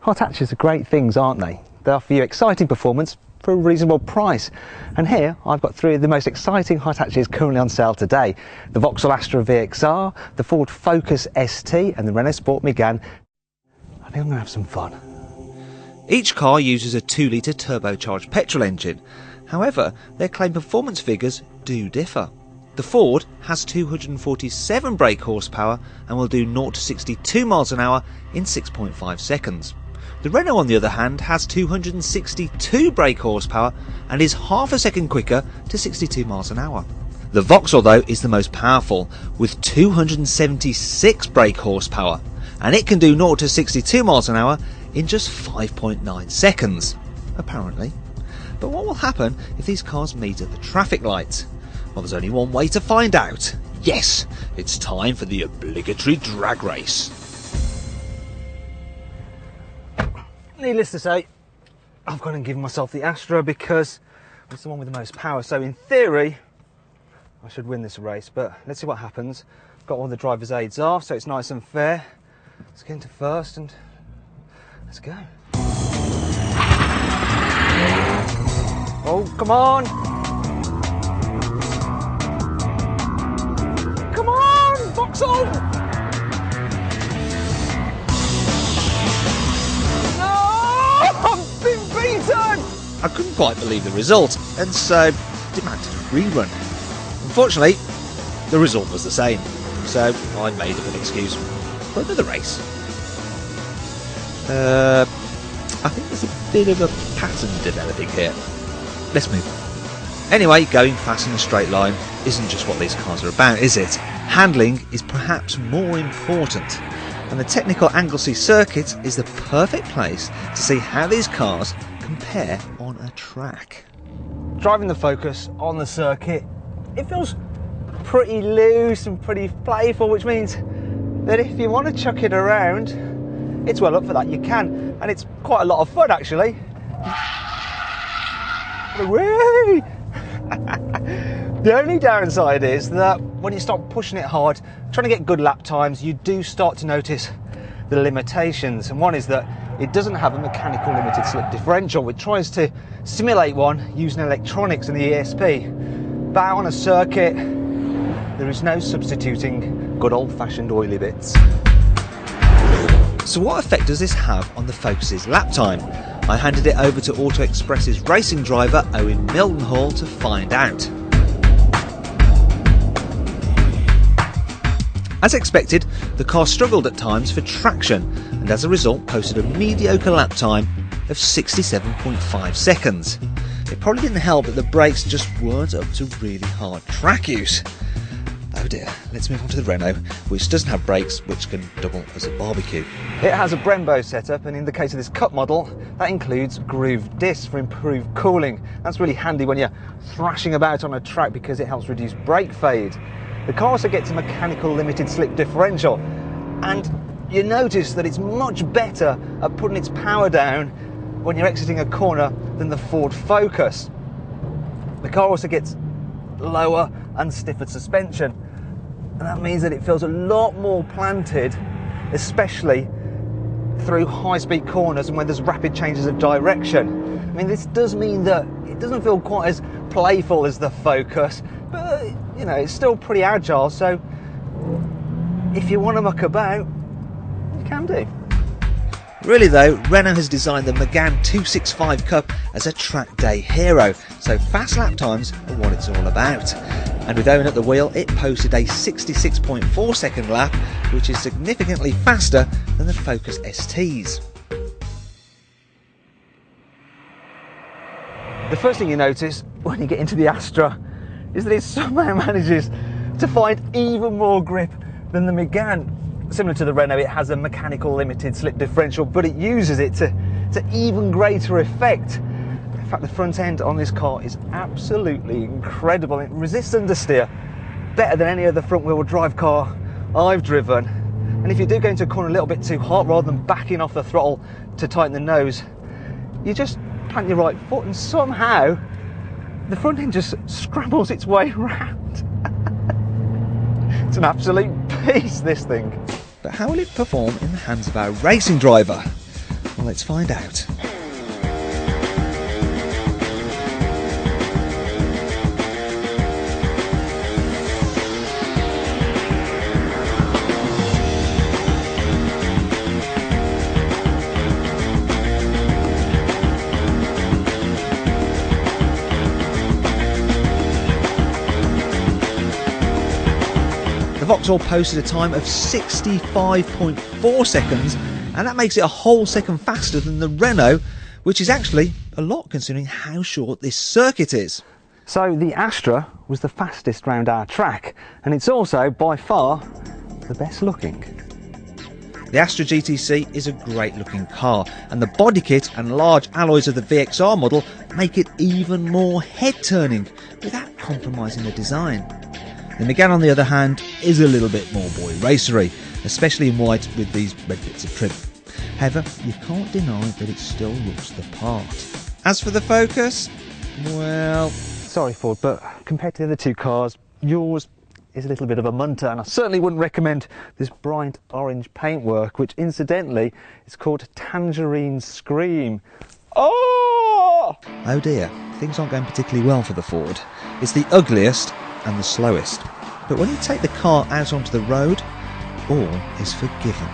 Hot hatches are great things, aren't they? They offer you exciting performance for a reasonable price. And here I've got three of the most exciting hot hatches currently on sale today. The Vauxhall Astra VXR, the Ford Focus ST and the Renaultsport Megane. I think I'm going to have some fun. Each car uses a 2-litre turbocharged petrol engine. However, their claimed performance figures do differ. The Ford has 247 brake horsepower and will do 0 to 62 miles an hour in 6.5 seconds. The Renault, on the other hand, has 262 brake horsepower and is half a second quicker to 62 miles an hour. The Vauxhall, though, is the most powerful, with 276 brake horsepower, and it can do 0 to 62 miles an hour in just 5.9 seconds, apparently. But what will happen if these cars meet at the traffic lights? Well, there's only one way to find out. Yes, it's time for the obligatory drag race. Needless to say, I've gone and given myself the Astra because it's the one with the most power. So in theory, I should win this race, but let's see what happens. I've got all the driver's aids off, so it's nice and fair. Let's get into first and let's go. Oh, come on! Come on, Vauxhall! I couldn't quite believe the result, and so demanded a rerun. Unfortunately, the result was the same, so I made up an excuse for another race. I think there's a bit of a pattern developing here. Let's move on. Anyway, going fast in a straight line isn't just what these cars are about, is it? Handling is perhaps more important, and the technical Anglesey circuit is the perfect place to see how these cars compare on a track. Driving the Focus on the circuit, it feels pretty loose and pretty playful, which means that if you want to chuck it around, it's well up for that, you can, and it's quite a lot of fun actually. The only downside is that when you start pushing it hard, trying to get good lap times, you do start to notice the limitations, and one is that it doesn't have a mechanical limited slip differential. It tries to simulate one using electronics and the ESP. But out on a circuit, there is no substituting good old-fashioned oily bits. So what effect does this have on the Focus's lap time? I handed it over to Auto Express's racing driver Owen Mildenhall to find out. As expected, the car struggled at times for traction and as a result posted a mediocre lap time of 67.5 seconds. It probably didn't help that the brakes just weren't up to really hard track use. Oh dear, let's move on to the Renault, which doesn't have brakes, which can double as a barbecue. It has a Brembo setup, and in the case of this Cup model, that includes grooved discs for improved cooling. That's really handy when you're thrashing about on a track because it helps reduce brake fade. The car also gets a mechanical limited slip differential, and you notice that it's much better at putting its power down when you're exiting a corner than the Ford Focus. The car also gets lower and stiffer suspension, and that means that it feels a lot more planted, especially through high-speed corners and when there's rapid changes of direction. I mean, this does mean that it doesn't feel quite as playful as the Focus, but you know, it's still pretty agile, so if you want to muck about, you can do. Really though, Renault has designed the Megane 265 Cup as a track day hero, so fast lap times are what it's all about. And with Owen at the wheel, it posted a 66.4 second lap, which is significantly faster than the Focus STs. The first thing you notice when you get into the Astra is that it somehow manages to find even more grip than the Megane. Similar to the Renault, it has a mechanical limited slip differential, but it uses it to even greater effect. In fact, the front end on this car is absolutely incredible. It resists understeer better than any other front wheel drive car I've driven. And if you do go into a corner a little bit too hard, rather than backing off the throttle to tighten the nose, you just plant your right foot and somehow the front end just scrambles its way around. It's an absolute beast, this thing. But how will it perform in the hands of our racing driver? Well, let's find out. The Vauxhall posted a time of 65.4 seconds, and that makes it a whole second faster than the Renault, which is actually a lot considering how short this circuit is. So the Astra was the fastest round our track, and it's also by far the best looking. The Astra GTC is a great looking car, and the body kit and large alloys of the VXR model make it even more head turning without compromising the design. The Megane, on the other hand, is a little bit more boy racery, especially in white with these red bits of trim. However, you can't deny that it still looks the part. As for the Focus, well... Sorry Ford, but compared to the other two cars, yours is a little bit of a munter, and I certainly wouldn't recommend this bright orange paintwork, which incidentally is called Tangerine Scream. Oh! Oh dear, things aren't going particularly well for the Ford. It's the ugliest and the slowest. But when you take the car out onto the road, all is forgiven.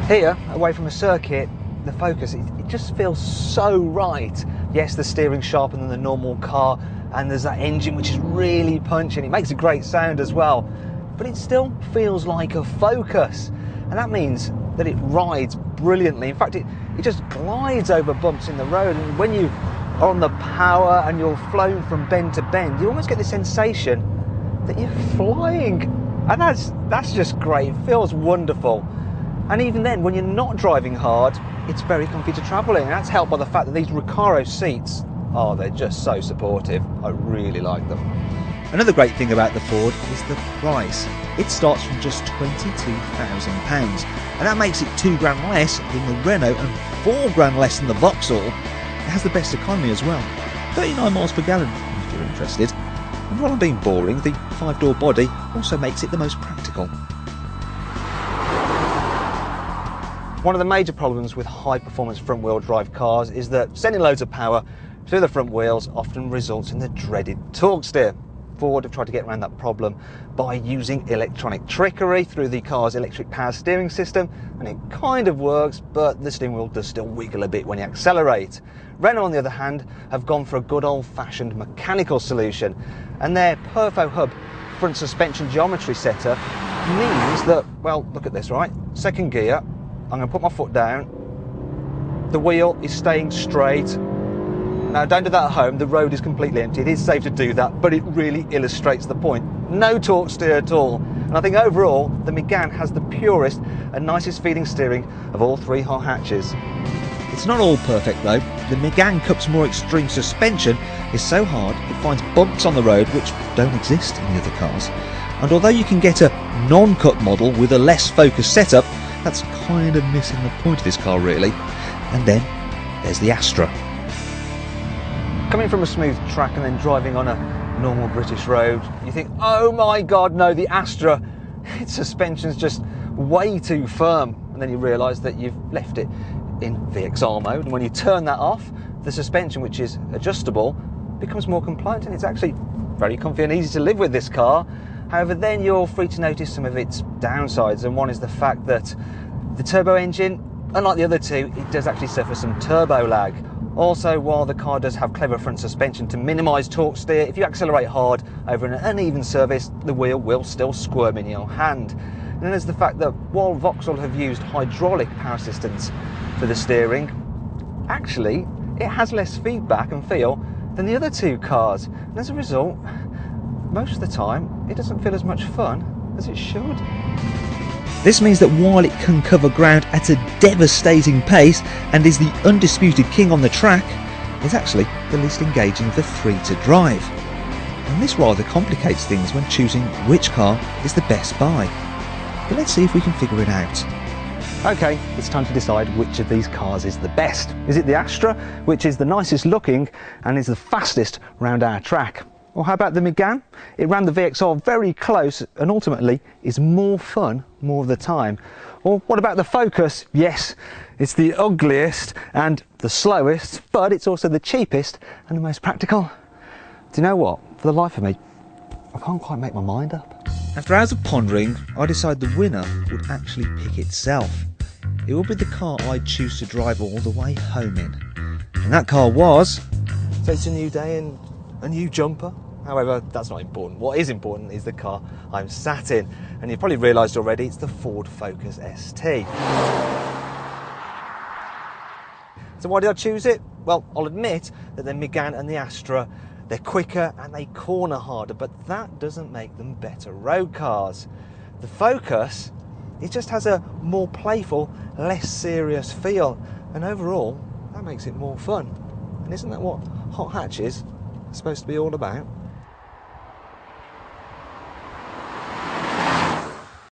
Here, away from a circuit, the Focus, it just feels so right. Yes, the steering's sharper than the normal car, and there's that engine which is really punching. It makes a great sound as well, but it still feels like a Focus, and that means that it rides brilliantly. In fact, it just glides over bumps in the road, and when you are on the power and you're flown from bend to bend, you almost get the sensation that you're flying, and that's just great. It feels wonderful. And even then, when you're not driving hard, it's very comfy to travel in, and that's helped by the fact that these Recaro seats, oh, they're just so supportive. I really like them. Another great thing about the Ford is the price. It starts from just £22,000, and that makes it £2 grand less than the Renault and £4 grand less than the Vauxhall. It has the best economy as well, 39 miles per gallon if you're interested. And while I'm being boring, the 5-door body also makes it the most practical. One of the major problems with high-performance front-wheel drive cars is that sending loads of power through the front wheels often results in the dreaded torque steer. Ford have tried to get around that problem by using electronic trickery through the car's electric power steering system, and it kind of works, but the steering wheel does still wiggle a bit when you accelerate. Renault, on the other hand, have gone for a good old-fashioned mechanical solution, and their Perfo Hub front suspension geometry setup means that, well, look at this, right? Second gear, I'm going to put my foot down, the wheel is staying straight. Now, don't do that at home, the road is completely empty. It is safe to do that, but it really illustrates the point. No torque steer at all. And I think overall, the Megane has the purest and nicest feeling steering of all three hot hatches. It's not all perfect though. The Megane Cup's more extreme suspension is so hard it finds bumps on the road which don't exist in the other cars. And although you can get a non-Cup model with a less focused setup, that's kind of missing the point of this car really. And then there's the Astra. Coming from a smooth track and then driving on a normal British road, you think, oh my God, no, the Astra, its suspension's just way too firm. And then you realise that you've left it in VXR mode. And when you turn that off, the suspension, which is adjustable, becomes more compliant, and it's actually very comfy and easy to live with this car. However, then you're free to notice some of its downsides, and one is the fact that the turbo engine, unlike the other two, it does actually suffer some turbo lag. Also, while the car does have clever front suspension to minimise torque steer, if you accelerate hard over an uneven surface, the wheel will still squirm in your hand. And then there's the fact that while Vauxhall have used hydraulic power assistance for the steering, actually it has less feedback and feel than the other two cars. And as a result, most of the time, it doesn't feel as much fun as it should. This means that while it can cover ground at a devastating pace and is the undisputed king on the track, it's actually the least engaging of the three to drive. And this rather complicates things when choosing which car is the best buy. But let's see if we can figure it out. Okay, it's time to decide which of these cars is the best. Is it the Astra, which is the nicest looking and is the fastest round our track? Or how about the Megane? It ran the VXR very close and ultimately is more fun more of the time. Or what about the Focus? Yes, it's the ugliest and the slowest, but it's also the cheapest and the most practical. Do you know what? For the life of me, I can't quite make my mind up. After hours of pondering, I decided the winner would actually pick itself. It would be the car I'd choose to drive all the way home in. And that car was... So it's a new day and a new jumper. However, that's not important. What is important is the car I'm sat in. And you've probably realised already, it's the Ford Focus ST. So why did I choose it? Well, I'll admit that the Megane and the Astra, they're quicker and they corner harder, but that doesn't make them better road cars. The Focus, it just has a more playful, less serious feel. And overall, that makes it more fun. And isn't that what hot hatches are supposed to be all about?